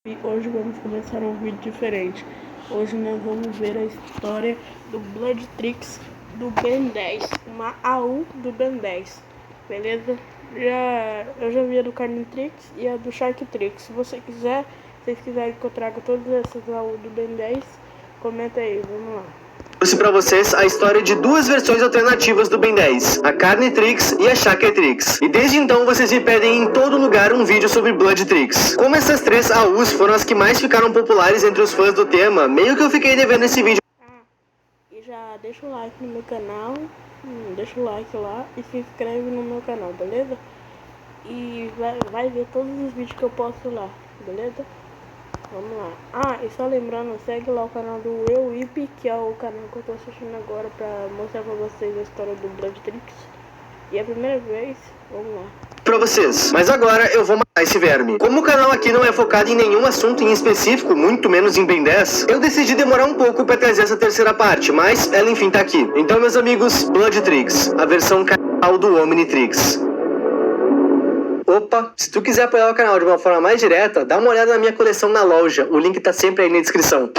E hoje vamos começar um vídeo diferente. Hoje nós vamos ver a história do Blood Tricks do Ben 10, uma AU do Ben 10, beleza? Eu já vi a do Carne Tricks e a do Shark Tricks. Se vocês quiserem que eu traga todas essas AU do Ben 10, comenta aí, vamos lá. Trouxe para vocês a história de duas versões alternativas do Ben 10, a Carne Tricks e a Shark Tricks. E desde então vocês me pedem em todo lugar um vídeo sobre Blood Tricks. Como essas três AUs foram as que mais ficaram populares entre os fãs do tema, meio que eu fiquei devendo esse vídeo. E já deixa o like no meu canal, deixa o like lá e se inscreve no meu canal, beleza? E vai ver todos os vídeos que eu posto lá, beleza? Vamos lá. E só lembrando, segue lá o canal do EuIP, que é o canal que eu tô assistindo agora pra mostrar pra vocês a história do Blood Tricks. E é a primeira vez, vamos lá. Pra vocês, mas agora eu vou matar esse verme. Como o canal aqui não é focado em nenhum assunto em específico, muito menos em Ben 10, eu decidi demorar um pouco pra trazer essa terceira parte, mas ela enfim tá aqui. Então, meus amigos, Blood Tricks, a versão canal do Omnitrix. Opa, se tu quiser apoiar o canal de uma forma mais direta, dá uma olhada na minha coleção na loja, o link tá sempre aí na descrição.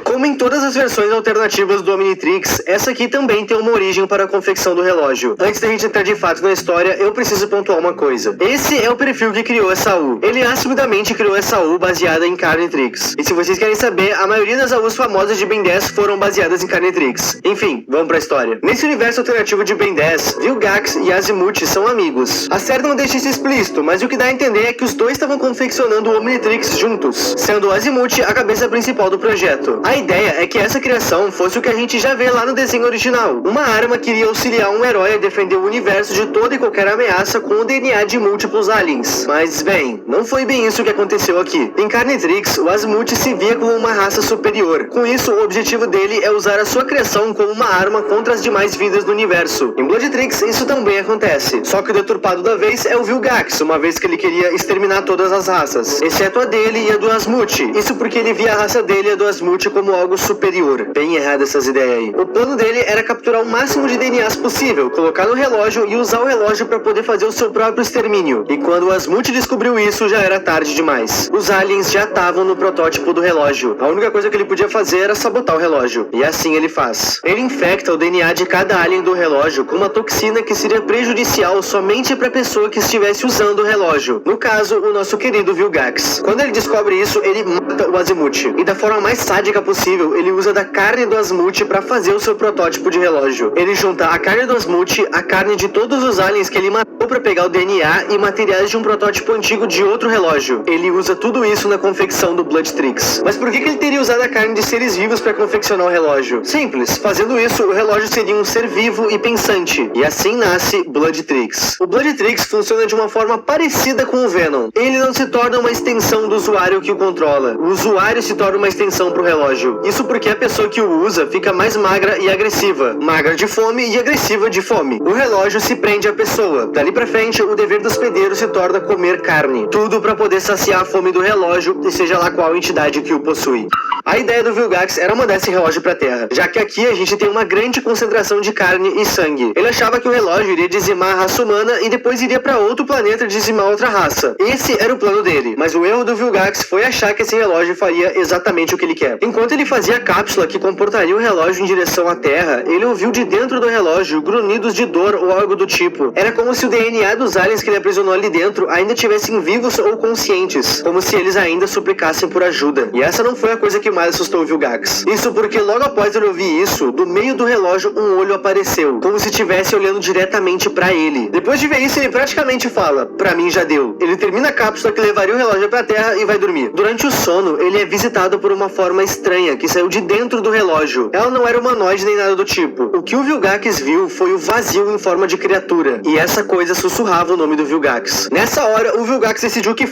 Como em todas as versões alternativas do Omnitrix, essa aqui também tem uma origem para a confecção do relógio. Antes da gente entrar de fato na história, eu preciso pontuar uma coisa. Esse é o perfil que criou essa AU. Ele assumidamente criou essa AU baseada em Carne Tricks. E se vocês querem saber, a maioria das AUs famosas de Ben 10 foram baseadas em Carne Tricks. Enfim, vamos pra história. Nesse universo alternativo de Ben 10, Vilgax e Azimuth são amigos. A série não deixa isso explícito, mas o que dá a entender é que os dois estavam confeccionando o Omnitrix juntos, sendo Azimuth a cabeça principal do projeto. A ideia é que essa criação fosse o que a gente já vê lá no desenho original. Uma arma que iria auxiliar um herói a defender o universo de toda e qualquer ameaça com o DNA de múltiplos aliens. Mas, bem, não foi bem isso que aconteceu aqui. Em Carne Tricks, o Azimuth se via como uma raça superior. Com isso, o objetivo dele é usar a sua criação como uma arma contra as demais vidas do universo. Em Blood Tricks, isso também acontece. Só que o deturpado da vez é o Vilgax, uma vez que ele queria exterminar todas as raças, exceto a dele e a do Azimuth. Isso porque ele via a raça dele e a do Azimuth como algo superior. Bem errado essas ideias aí. O plano dele era capturar o máximo de DNAs possível, colocar no relógio e usar o relógio para poder fazer o seu próprio extermínio. E quando o Azimuth descobriu isso, já era tarde demais. Os aliens já estavam no protótipo do relógio. A única coisa que ele podia fazer era sabotar o relógio. E assim ele faz. Ele infecta o DNA de cada alien do relógio com uma toxina que seria prejudicial somente para a pessoa que estivesse usando o relógio. No caso, o nosso querido Vilgax. Quando ele descobre isso, ele mata o Azimuth. E da forma mais sádica possível, ele usa da carne do Azimuth para fazer o seu protótipo de relógio. Ele junta a carne do Azimuth, a carne de todos os aliens que ele matou para pegar o DNA e materiais de um protótipo antigo de outro relógio. Ele usa tudo isso na confecção do Blood Tricks. Mas por que ele teria usado a carne de seres vivos para confeccionar o relógio? Simples. Fazendo isso, o relógio seria um ser vivo e pensante. E assim nasce Blood Tricks. O Blood Tricks funciona de uma forma parecida com o Venom. Ele não se torna uma extensão do usuário que o controla. O usuário se torna uma extensão para o relógio. Isso porque a pessoa que o usa fica mais magra e agressiva. Magra de fome e agressiva de fome. O relógio se prende à pessoa. Dali pra frente, o dever do hospedeiro se torna comer carne. Tudo para poder saciar a fome do relógio e seja lá qual entidade que o possui. A ideia do Vilgax era mandar esse relógio pra Terra, já que aqui a gente tem uma grande concentração de carne e sangue. Ele achava que o relógio iria dizimar a raça humana e depois iria pra outro planeta dizimar outra raça. Esse era o plano dele, mas o erro do Vilgax foi achar que esse relógio faria exatamente o que ele quer. Enquanto ele fazia a cápsula que comportaria o relógio em direção à Terra, ele ouviu de dentro do relógio grunhidos de dor ou algo do tipo. Era como se o DNA dos aliens que ele aprisionou ali dentro ainda estivessem vivos ou conscientes, como se eles ainda suplicassem por ajuda. E essa não foi a coisa que mais assustou o Vilgax. Isso porque logo após ele ouvir isso, do meio do relógio um olho apareceu, como se estivesse olhando diretamente pra ele. Depois de ver isso, ele praticamente fala: "Pra mim já deu". Ele termina a cápsula que levaria o relógio pra Terra e vai dormir. Durante o sono, ele é visitado por uma forma estranha que saiu de dentro do relógio. Ela não era humanoide nem nada do tipo. O que o Vilgax viu foi o vazio em forma de criatura. E essa coisa sussurrava o nome do Vilgax. Nessa hora, o Vilgax decidiu que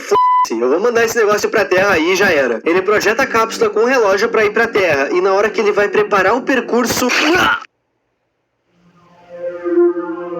eu vou mandar esse negócio pra Terra aí e já era. Ele projeta a cápsula com o relógio pra ir pra Terra. E na hora que ele vai preparar o percurso...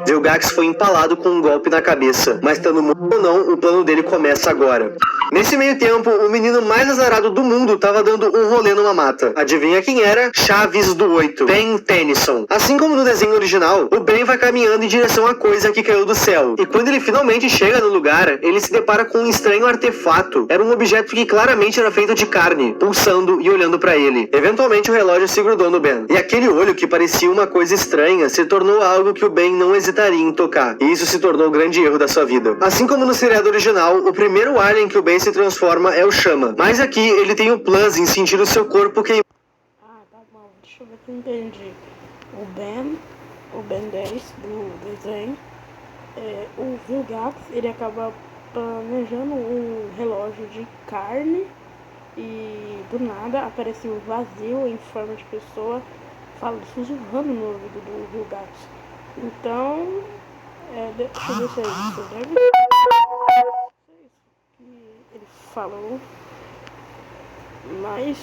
Vilgax foi empalado com um golpe na cabeça, mas estando morto ou não, o plano dele começa agora. Nesse meio tempo, o menino mais azarado do mundo estava dando um rolê numa mata. Adivinha quem era? Chaves do 8, Ben Tennyson. Assim como no desenho original, o Ben vai caminhando em direção à coisa que caiu do céu. E quando ele finalmente chega no lugar, ele se depara com um estranho artefato. Era um objeto que claramente era feito de carne, pulsando e olhando para ele. Eventualmente o relógio se grudou no Ben. E aquele olho que parecia uma coisa estranha se tornou algo que o Ben não hesitaria em tocar. E isso se tornou o grande erro da sua vida. Assim como no seriado original, o primeiro alien que o Ben se transforma é o Chama. Mas aqui ele tem o plus em sentir o seu corpo queimar. Ah, tá bom. Deixa eu ver se eu entendi. O Ben 10 do desenho, o Vilgax, ele acaba planejando um relógio de carne e do nada aparece um vazio em forma de pessoa sussurrando no ouvido do Vilgax. Então, deixa eu ver se é isso, deve ser isso que ele falou, mas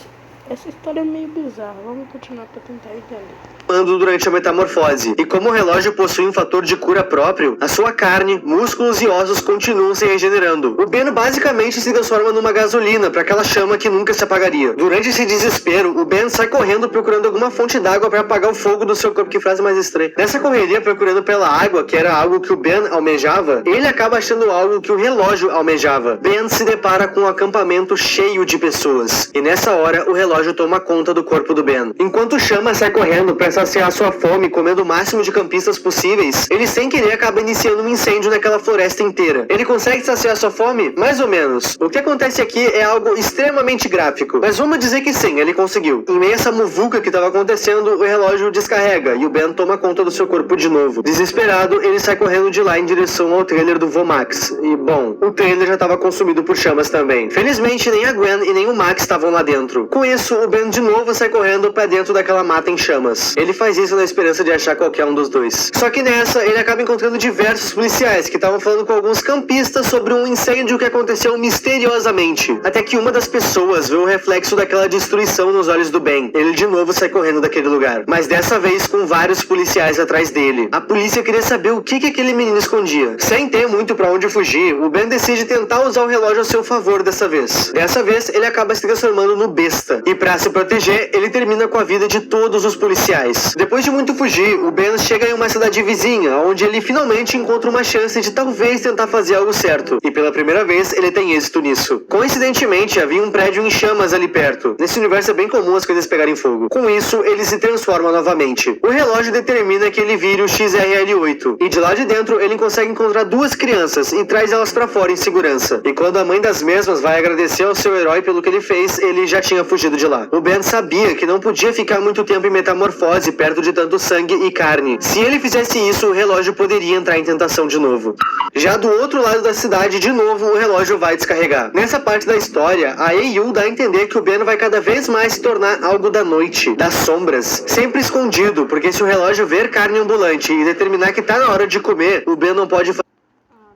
essa história é meio bizarra. Vamos continuar para tentar entender. Durante a metamorfose. E como o relógio possui um fator de cura próprio, a sua carne, músculos e ossos continuam se regenerando. O Ben basicamente se transforma numa gasolina para aquela chama que nunca se apagaria. Durante esse desespero, o Ben sai correndo procurando alguma fonte d'água para apagar o fogo do seu corpo. Que frase mais estranha. Nessa correria procurando pela água, que era algo que o Ben almejava, ele acaba achando algo que o relógio almejava. Ben se depara com um acampamento cheio de pessoas. E nessa hora, o relógio toma conta do corpo do Ben. Enquanto o Chama sai correndo para saciar sua fome, comendo o máximo de campistas possíveis, ele sem querer acaba iniciando um incêndio naquela floresta inteira. Ele consegue saciar sua fome? Mais ou menos. O que acontece aqui é algo extremamente gráfico, mas vamos dizer que sim, ele conseguiu. Em meio a essa muvuca que estava acontecendo, o relógio descarrega e o Ben toma conta do seu corpo de novo. Desesperado, ele sai correndo de lá em direção ao trailer do Vomax. E bom, o trailer já estava consumido por chamas também. Felizmente, nem a Gwen e nem o Max estavam lá dentro. Com isso, o Ben de novo sai correndo para dentro daquela mata em chamas. Ele faz isso na esperança de achar qualquer um dos dois. Só que nessa, ele acaba encontrando diversos policiais que estavam falando com alguns campistas sobre um incêndio que aconteceu misteriosamente. Até que uma das pessoas vê o reflexo daquela destruição nos olhos do Ben. Ele de novo sai correndo daquele lugar, mas dessa vez com vários policiais atrás dele. A polícia queria saber o que aquele menino escondia. Sem ter muito pra onde fugir, o Ben decide tentar usar o relógio a seu favor dessa vez. Dessa vez, ele acaba se transformando no besta. E pra se proteger, ele termina com a vida de todos os policiais. Depois de muito fugir, o Ben chega em uma cidade vizinha, onde ele finalmente encontra uma chance de talvez tentar fazer algo certo. E pela primeira vez, ele tem êxito nisso. Coincidentemente, havia um prédio em chamas ali perto. Nesse universo é bem comum as coisas pegarem fogo. Com isso, ele se transforma novamente. O relógio determina que ele vire o XRL8. E de lá de dentro, ele consegue encontrar duas crianças e traz elas pra fora em segurança. E quando a mãe das mesmas vai agradecer ao seu herói pelo que ele fez, ele já tinha fugido de lá. O Ben sabia que não podia ficar muito tempo em metamorfose perto de tanto sangue e carne. Se ele fizesse isso, o relógio poderia entrar em tentação de novo. Já do outro lado da cidade, de novo, o relógio vai descarregar. Nessa parte da história, a AU dá a entender que o Ben vai cada vez mais se tornar algo da noite, das sombras, sempre escondido, porque se o relógio ver carne ambulante e determinar que tá na hora de comer, o Ben não pode fazer.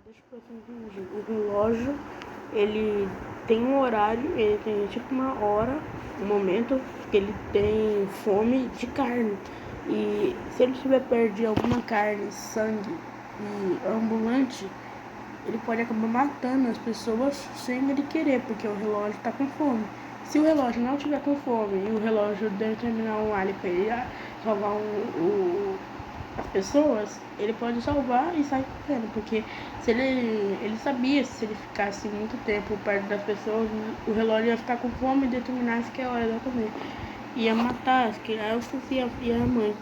Deixa eu entender. O relógio, ele tem um horário, ele tem tipo uma hora, um momento que ele tem fome de carne. E se ele tiver perto de alguma carne, sangue e ambulante, ele pode acabar matando as pessoas sem ele querer, porque o relógio está com fome. Se o relógio não tiver com fome e o relógio determinar um alien para ele salvar as pessoas, ele pode salvar e sair correndo, porque se ele sabia que se ele ficasse muito tempo perto das pessoas, o relógio ia ficar com fome e determinasse que é hora de comer. Ia matar as crianças e a mãe.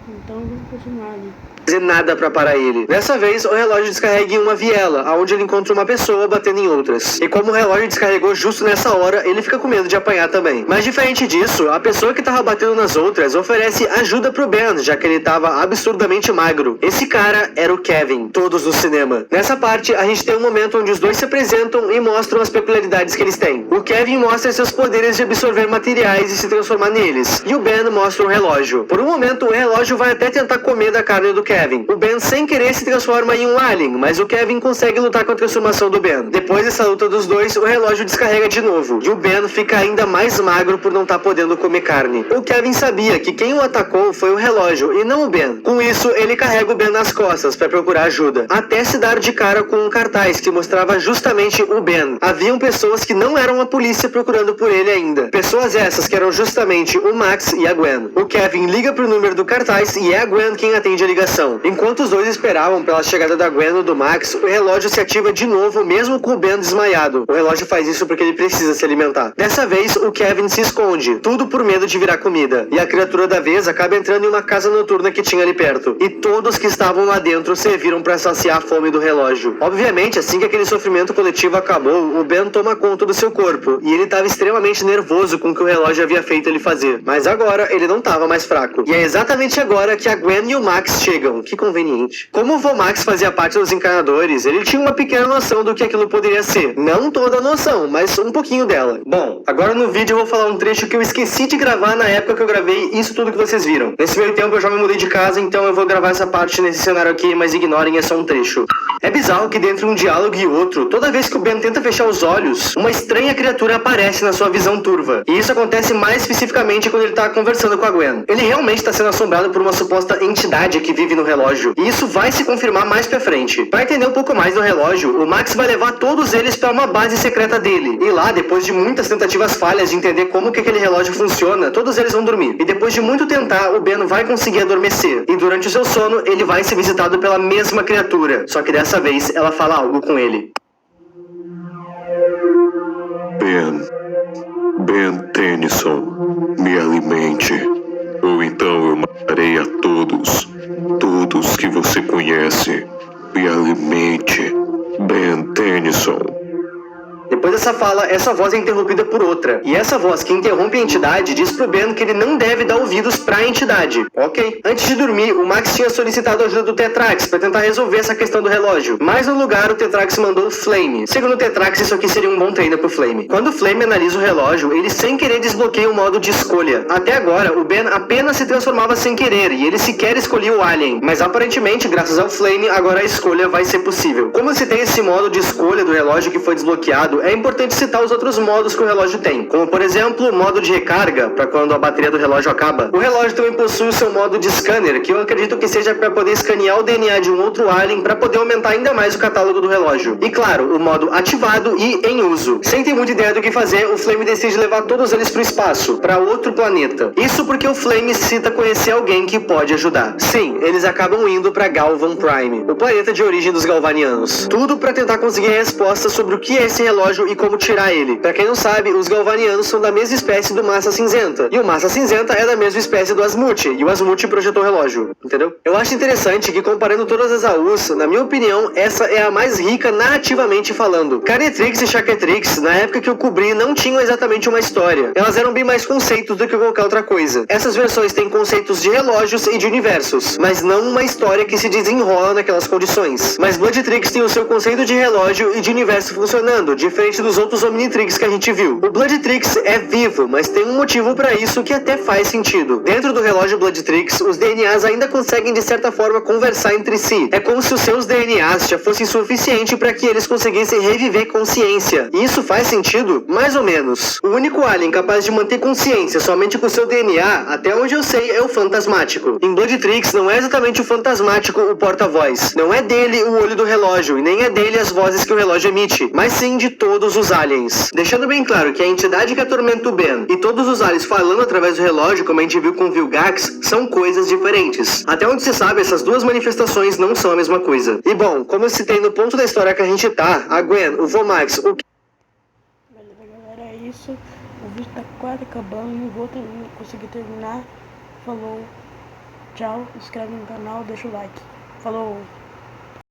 Então vamos continuar ali. Fazer nada pra parar ele. Dessa vez, o relógio descarrega em uma viela, onde ele encontra uma pessoa batendo em outras. E como o relógio descarregou justo nessa hora, ele fica com medo de apanhar também. Mas diferente disso, a pessoa que tava batendo nas outras oferece ajuda pro Ben, já que ele tava absurdamente magro. Esse cara era o Kevin, todos no cinema. Nessa parte, a gente tem um momento onde os dois se apresentam e mostram as peculiaridades que eles têm. O Kevin mostra seus poderes de absorver materiais e se transformar neles. E o Ben mostra um relógio. Por um momento, o relógio vai até tentar comer da carne do Kevin, Kevin. O Ben sem querer se transforma em um alien, mas o Kevin consegue lutar com a transformação do Ben. Depois dessa luta dos dois, o relógio descarrega de novo, e o Ben fica ainda mais magro por não estar podendo comer carne. O Kevin sabia que quem o atacou foi o relógio e não o Ben. Com isso, ele carrega o Ben nas costas para procurar ajuda, até se dar de cara com um cartaz que mostrava justamente o Ben. Haviam pessoas que não eram a polícia procurando por ele ainda. Pessoas essas que eram justamente o Max e a Gwen. O Kevin liga pro número do cartaz e é a Gwen quem atende a ligação. Enquanto os dois esperavam pela chegada da Gwen ou do Max, o relógio se ativa de novo mesmo com o Ben desmaiado. O relógio faz isso porque ele precisa se alimentar. Dessa vez, o Kevin se esconde, tudo por medo de virar comida. E a criatura da vez acaba entrando em uma casa noturna que tinha ali perto. E todos que estavam lá dentro serviram para saciar a fome do relógio. Obviamente, assim que aquele sofrimento coletivo acabou, o Ben toma conta do seu corpo. E ele estava extremamente nervoso com o que o relógio havia feito ele fazer. Mas agora, ele não estava mais fraco. E é exatamente agora que a Gwen e o Max chegam. Que conveniente. Como o Vomax fazia parte dos encanadores, ele tinha uma pequena noção do que aquilo poderia ser. Não toda a noção, mas um pouquinho dela. Bom, agora no vídeo eu vou falar um trecho que eu esqueci de gravar na época que eu gravei isso tudo que vocês viram. Nesse meio tempo eu já me mudei de casa, então eu vou gravar essa parte nesse cenário aqui, mas ignorem, é só um trecho. É bizarro que dentro de um diálogo e outro, toda vez que o Ben tenta fechar os olhos, uma estranha criatura aparece na sua visão turva. E isso acontece mais especificamente quando ele tá conversando com a Gwen. Ele realmente está sendo assombrado por uma suposta entidade que vive no relógio. E isso vai se confirmar mais pra frente. Para entender um pouco mais do relógio, o Max vai levar todos eles para uma base secreta dele. E lá, depois de muitas tentativas falhas de entender como que aquele relógio funciona, todos eles vão dormir. E depois de muito tentar, o Ben vai conseguir adormecer. E durante o seu sono, ele vai ser visitado pela mesma criatura. Só que dessa vez, ela fala algo com ele. Ben Tennyson, me alimente, ou então eu matarei a todos que você conhece. Me alimente, Ben Tennyson. Depois dessa fala, essa voz é interrompida por outra. E essa voz que interrompe a entidade diz pro Ben que ele não deve dar ouvidos pra entidade. Ok. Antes de dormir, o Max tinha solicitado a ajuda do Tetrax pra tentar resolver essa questão do relógio. Mas no lugar, o Tetrax mandou o Flame. Segundo o Tetrax, isso aqui seria um bom treino pro Flame. Quando o Flame analisa o relógio, ele sem querer desbloqueia o modo de escolha. Até agora, o Ben apenas se transformava sem querer e ele sequer escolhia o Alien. Mas aparentemente, graças ao Flame, agora a escolha vai ser possível. Como se tem esse modo de escolha do relógio que foi desbloqueado, é importante citar os outros modos que o relógio tem, como por exemplo o modo de recarga, para quando a bateria do relógio acaba. O relógio também possui o seu modo de scanner, que eu acredito que seja para poder escanear o DNA de um outro alien para poder aumentar ainda mais o catálogo do relógio. E claro, o modo ativado e em uso. Sem ter muita ideia do que fazer, o Flame decide levar todos eles para o espaço, para outro planeta. Isso porque o Flame necessita conhecer alguém que pode ajudar. Sim, eles acabam indo para Galvan Prime, o planeta de origem dos Galvanianos. Tudo para tentar conseguir respostas sobre o que é esse relógio e como tirar ele. Pra quem não sabe, os Galvanianos são da mesma espécie do Massa Cinzenta. E o Massa Cinzenta é da mesma espécie do Asmuth. E o Asmuth projetou o relógio. Entendeu? Eu acho interessante que, comparando todas as AUs, na minha opinião, essa é a mais rica narrativamente falando. Carnetrix e Chaquetrix, na época que eu cobri, não tinham exatamente uma história. Elas eram bem mais conceitos do que qualquer outra coisa. Essas versões têm conceitos de relógios e de universos, mas não uma história que se desenrola naquelas condições. Mas Bloodtrix tem o seu conceito de relógio e de universo funcionando, diferente dos outros Omnitrix que a gente viu. O Bloodtrix é vivo, mas tem um motivo pra isso que até faz sentido. Dentro do relógio Bloodtrix, os DNAs ainda conseguem de certa forma conversar entre si. É como se os seus DNAs já fossem suficiente para que eles conseguissem reviver consciência. E isso faz sentido? Mais ou menos. O único alien capaz de manter consciência somente com seu DNA, até onde eu sei, é o Fantasmático. Em Bloodtrix não é exatamente o Fantasmático o porta-voz. Não é dele o olho do relógio, e nem é dele as vozes que o relógio emite, mas sim de todos os aliens. Deixando bem claro que a entidade que atormenta o Ben e todos os aliens falando através do relógio, como a gente viu com o Vilgax, são coisas diferentes. Até onde se sabe, essas duas manifestações não são a mesma coisa. E bom, como eu citei no ponto da história que a gente tá, a Gwen, o Vomax, o... Beleza, galera, é isso. O vídeo tá quase acabando, não vou conseguir terminar. Falou, tchau, inscreve no canal, deixa o like. Falou!